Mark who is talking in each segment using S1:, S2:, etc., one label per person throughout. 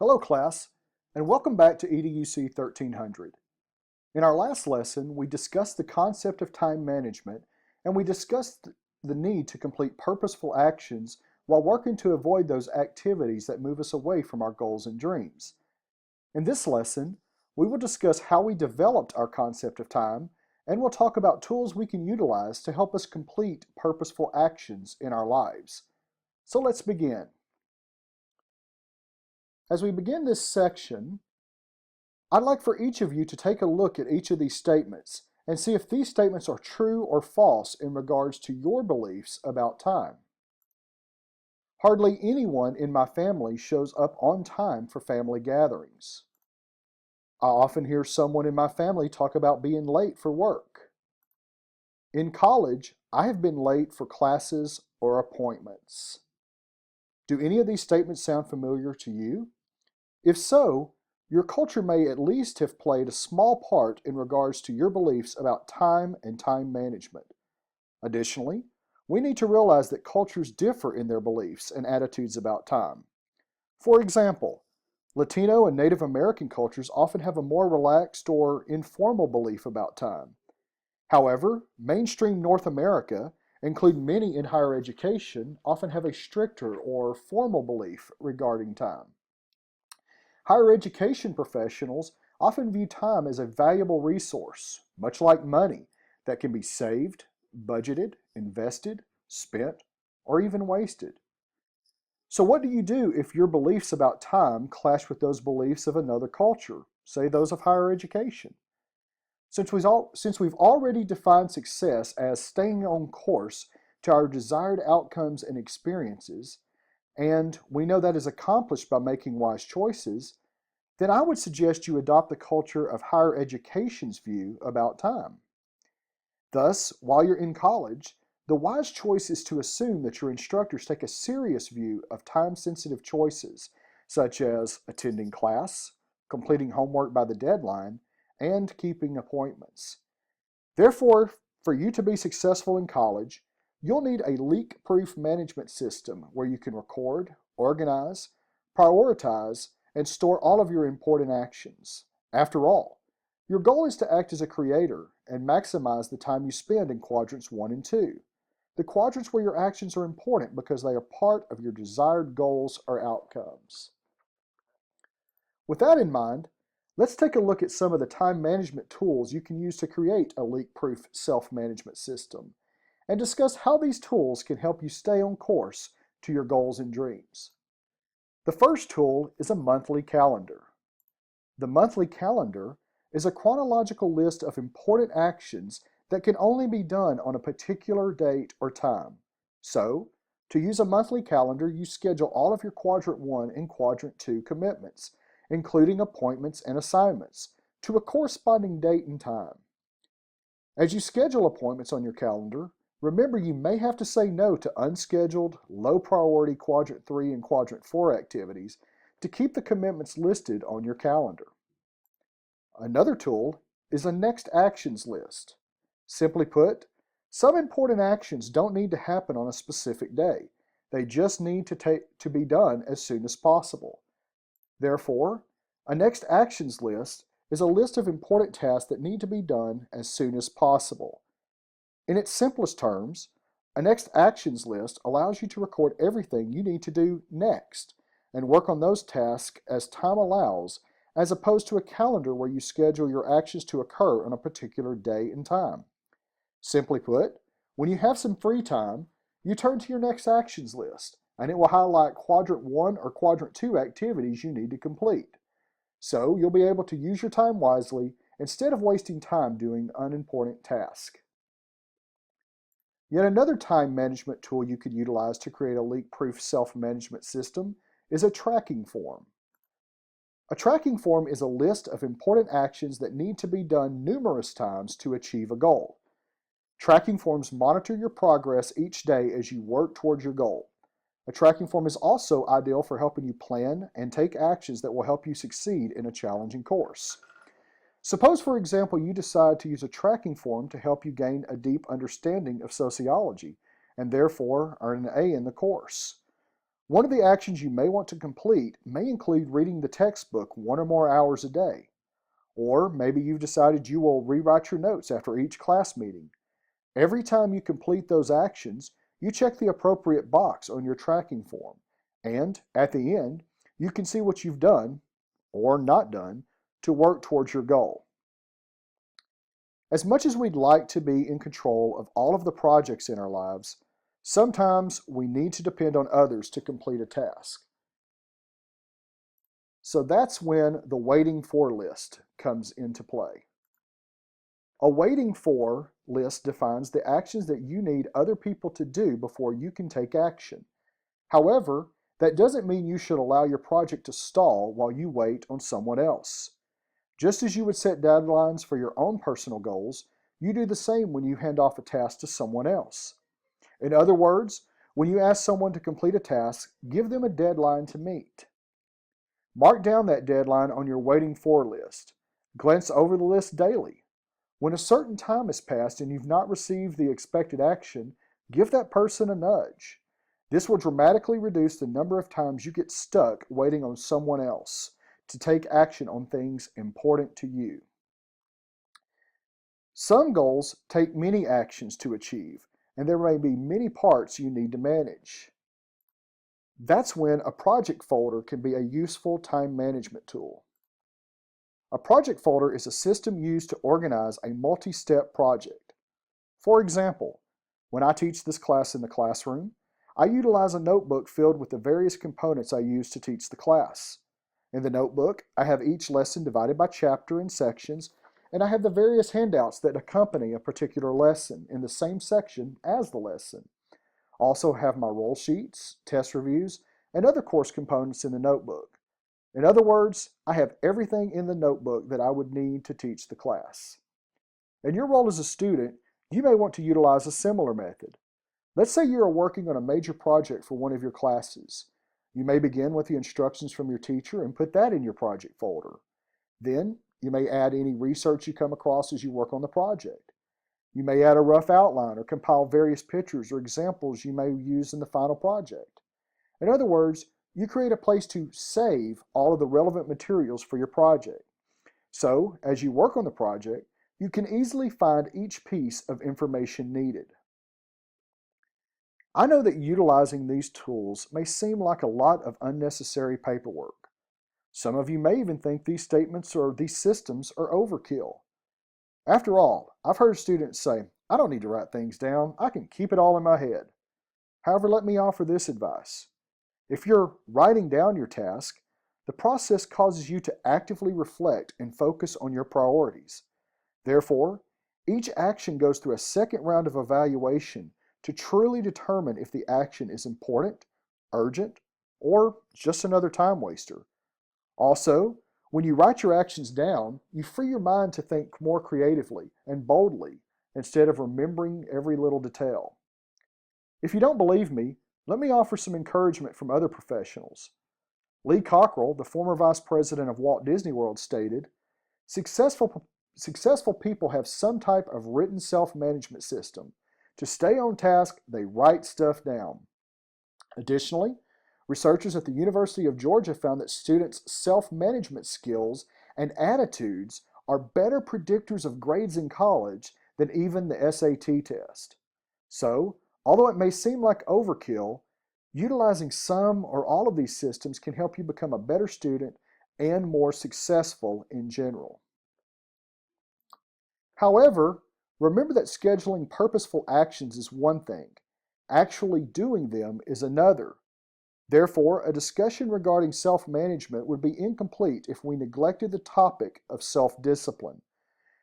S1: Hello class, and welcome back to EDUC 1300. In our last lesson, we discussed the concept of time management, and we discussed the need to complete purposeful actions while working to avoid those activities that move us away from our goals and dreams. In this lesson, we will discuss how we developed our concept of time, and we'll talk about tools we can utilize to help us complete purposeful actions in our lives. So let's begin. As we begin this section, I'd like for each of you to take a look at each of these statements and see if these statements are true or false in regards to your beliefs about time. Hardly anyone in my family shows up on time for family gatherings. I often hear someone in my family talk about being late for work. In college, I have been late for classes or appointments. Do any of these statements sound familiar to you? If so, your culture may at least have played a small part in regards to your beliefs about time and time management. Additionally, we need to realize that cultures differ in their beliefs and attitudes about time. For example, Latino and Native American cultures often have a more relaxed or informal belief about time. However, mainstream North America, including many in higher education, often have a stricter or formal belief regarding time. Higher education professionals often view time as a valuable resource, much like money, that can be saved, budgeted, invested, spent, or even wasted. So what do you do if your beliefs about time clash with those beliefs of another culture, say those of higher education? Since we've already defined success as staying on course to our desired outcomes and experiences, and we know that is accomplished by making wise choices, then I would suggest you adopt the culture of higher education's view about time. Thus, while you're in college, the wise choice is to assume that your instructors take a serious view of time-sensitive choices, such as attending class, completing homework by the deadline, and keeping appointments. Therefore, for you to be successful in college, you'll need a leak-proof management system where you can record, organize, prioritize, and store all of your important actions. After all, your goal is to act as a creator and maximize the time you spend in quadrants 1 and 2, the quadrants where your actions are important because they are part of your desired goals or outcomes. With that in mind, let's take a look at some of the time management tools you can use to create a leak-proof self-management system and discuss how these tools can help you stay on course to your goals and dreams. The first tool is a monthly calendar. The monthly calendar is a chronological list of important actions that can only be done on a particular date or time. So, to use a monthly calendar, you schedule all of your Quadrant 1 and Quadrant 2 commitments, including appointments and assignments, to a corresponding date and time. As you schedule appointments on your calendar, remember you may have to say no to unscheduled, low-priority Quadrant 3 and Quadrant 4 activities to keep the commitments listed on your calendar. Another tool is a next actions list. Simply put, some important actions don't need to happen on a specific day. They just need to be done as soon as possible. Therefore, a next actions list is a list of important tasks that need to be done as soon as possible. In its simplest terms, a next actions list allows you to record everything you need to do next and work on those tasks as time allows, as opposed to a calendar where you schedule your actions to occur on a particular day and time. Simply put, when you have some free time, you turn to your next actions list, and it will highlight Quadrant 1 or Quadrant 2 activities you need to complete. So you'll be able to use your time wisely instead of wasting time doing unimportant tasks. Yet another time management tool you could utilize to create a leak-proof self-management system is a tracking form. A tracking form is a list of important actions that need to be done numerous times to achieve a goal. Tracking forms monitor your progress each day as you work towards your goal. A tracking form is also ideal for helping you plan and take actions that will help you succeed in a challenging course. Suppose, for example, you decide to use a tracking form to help you gain a deep understanding of sociology and therefore earn an A in the course. One of the actions you may want to complete may include reading the textbook 1 or more hours a day. Or maybe you've decided you will rewrite your notes after each class meeting. Every time you complete those actions, you check the appropriate box on your tracking form, and at the end, you can see what you've done, or not done, to work towards your goal. As much as we'd like to be in control of all of the projects in our lives, sometimes we need to depend on others to complete a task. So that's when the waiting for list comes into play. A waiting for list defines the actions that you need other people to do before you can take action. However, that doesn't mean you should allow your project to stall while you wait on someone else. Just as you would set deadlines for your own personal goals, you do the same when you hand off a task to someone else. In other words, when you ask someone to complete a task, give them a deadline to meet. Mark down that deadline on your waiting for list. Glance over the list daily. When a certain time has passed and you've not received the expected action, give that person a nudge. This will dramatically reduce the number of times you get stuck waiting on someone else to take action on things important to you. Some goals take many actions to achieve, and there may be many parts you need to manage. That's when a project folder can be a useful time management tool. A project folder is a system used to organize a multi-step project. For example, when I teach this class in the classroom, I utilize a notebook filled with the various components I use to teach the class. In the notebook, I have each lesson divided by chapter and sections, and I have the various handouts that accompany a particular lesson in the same section as the lesson. I also have my roll sheets, test reviews, and other course components in the notebook. In other words, I have everything in the notebook that I would need to teach the class. In your role as a student, you may want to utilize a similar method. Let's say you are working on a major project for one of your classes. You may begin with the instructions from your teacher and put that in your project folder. Then, you may add any research you come across as you work on the project. You may add a rough outline or compile various pictures or examples you may use in the final project. In other words, you create a place to save all of the relevant materials for your project. So, as you work on the project, you can easily find each piece of information needed. I know that utilizing these tools may seem like a lot of unnecessary paperwork. Some of you may even think these statements or these systems are overkill. After all, I've heard students say, I don't need to write things down, I can keep it all in my head. However, let me offer this advice. If you're writing down your task, the process causes you to actively reflect and focus on your priorities. Therefore, each action goes through a second round of evaluation to truly determine if the action is important, urgent, or just another time waster. Also, when you write your actions down, you free your mind to think more creatively and boldly instead of remembering every little detail. If you don't believe me, let me offer some encouragement from other professionals. Lee Cockrell, the former vice president of Walt Disney World, stated, Successful people have some type of written self-management system. To stay on task, they write stuff down. Additionally, researchers at the University of Georgia found that students' self-management skills and attitudes are better predictors of grades in college than even the SAT test. So, although it may seem like overkill, utilizing some or all of these systems can help you become a better student and more successful in general. However, remember that scheduling purposeful actions is one thing. Actually doing them is another. Therefore, a discussion regarding self-management would be incomplete if we neglected the topic of self-discipline.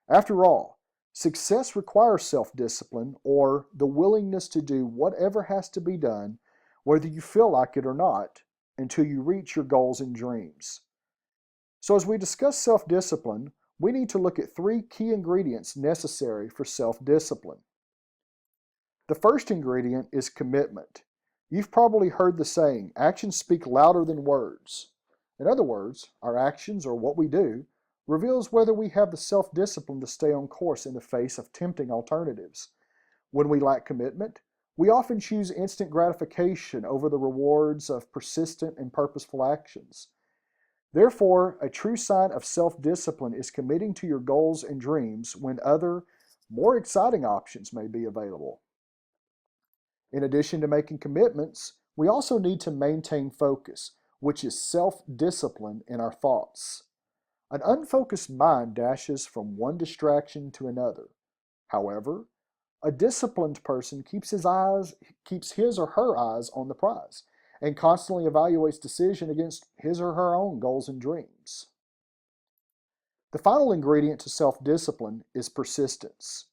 S1: After all, success requires self-discipline, or the willingness to do whatever has to be done, whether you feel like it or not, until you reach your goals and dreams. So as we discuss self-discipline, we need to look at 3 key ingredients necessary for self-discipline. The first ingredient is commitment. You've probably heard the saying, actions speak louder than words. In other words, our actions, or what we do, reveals whether we have the self-discipline to stay on course in the face of tempting alternatives. When we lack commitment, We often choose instant gratification over the rewards of persistent and purposeful actions. Therefore, a true sign of self-discipline is committing to your goals and dreams when other, more exciting options may be available. In addition to making commitments, we also need to maintain focus, which is self-discipline in our thoughts. An unfocused mind dashes from one distraction to another. However, a disciplined person keeps his or her eyes on the prize and constantly evaluates decision against his or her own goals and dreams. The final ingredient to self-discipline is persistence.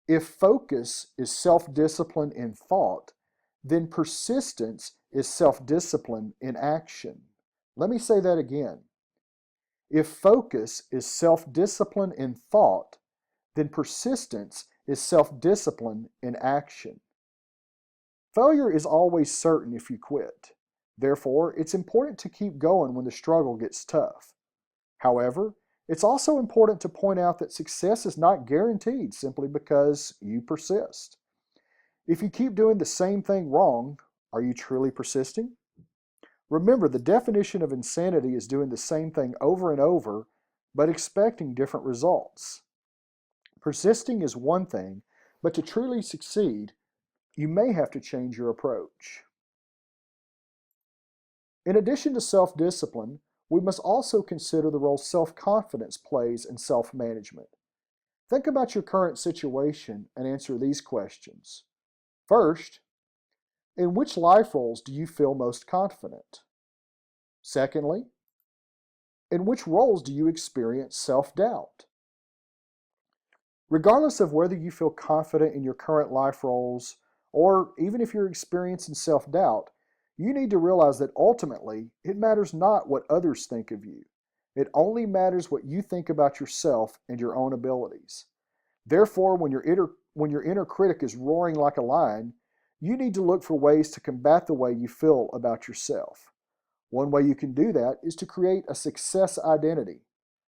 S1: If focus is self-discipline in thought, then persistence is self-discipline in action. Let me say that again. If focus is self-discipline in thought, then persistence is self-discipline in action. Failure is always certain if you quit. Therefore, it's important to keep going when the struggle gets tough. However, it's also important to point out that success is not guaranteed simply because you persist. If you keep doing the same thing wrong, are you truly persisting? Remember, the definition of insanity is doing the same thing over and over, but expecting different results. Persisting is one thing, but to truly succeed, you may have to change your approach. In addition to self-discipline, we must also consider the role self-confidence plays in self-management. Think about your current situation and answer these questions. First, in which life roles do you feel most confident? Secondly, in which roles do you experience self-doubt? Regardless of whether you feel confident in your current life roles, or even if you're experiencing self-doubt, you need to realize that ultimately, it matters not what others think of you. It only matters what you think about yourself and your own abilities. Therefore, when your inner critic is roaring like a lion, you need to look for ways to combat the way you feel about yourself. One way you can do that is to create a success identity.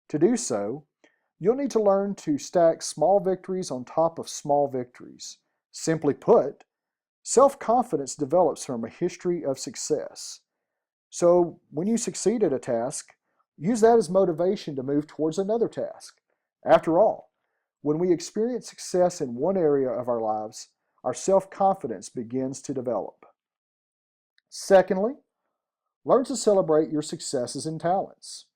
S1: To do so, you'll need to learn to stack small victories on top of small victories. Simply put, self-confidence develops from a history of success. So when you succeed at a task, use that as motivation to move towards another task. After all, when we experience success in one area of our lives, our self-confidence begins to develop. Secondly, learn to celebrate your successes and talents.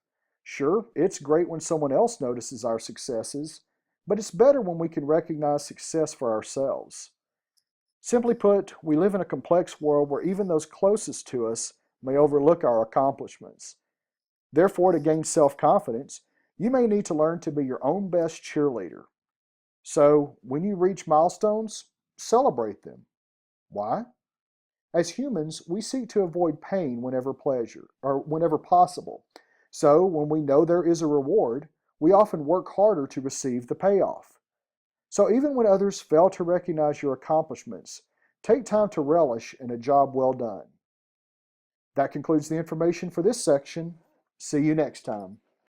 S1: Sure, it's great when someone else notices our successes, but it's better when we can recognize success for ourselves. Simply put, we live in a complex world where even those closest to us may overlook our accomplishments. Therefore, to gain self-confidence, you may need to learn to be your own best cheerleader. So, when you reach milestones, celebrate them. Why? As humans, we seek to avoid pain whenever possible. So, when we know there is a reward, we often work harder to receive the payoff. So even when others fail to recognize your accomplishments, take time to relish in a job well done. That concludes the information for this section. See you next time.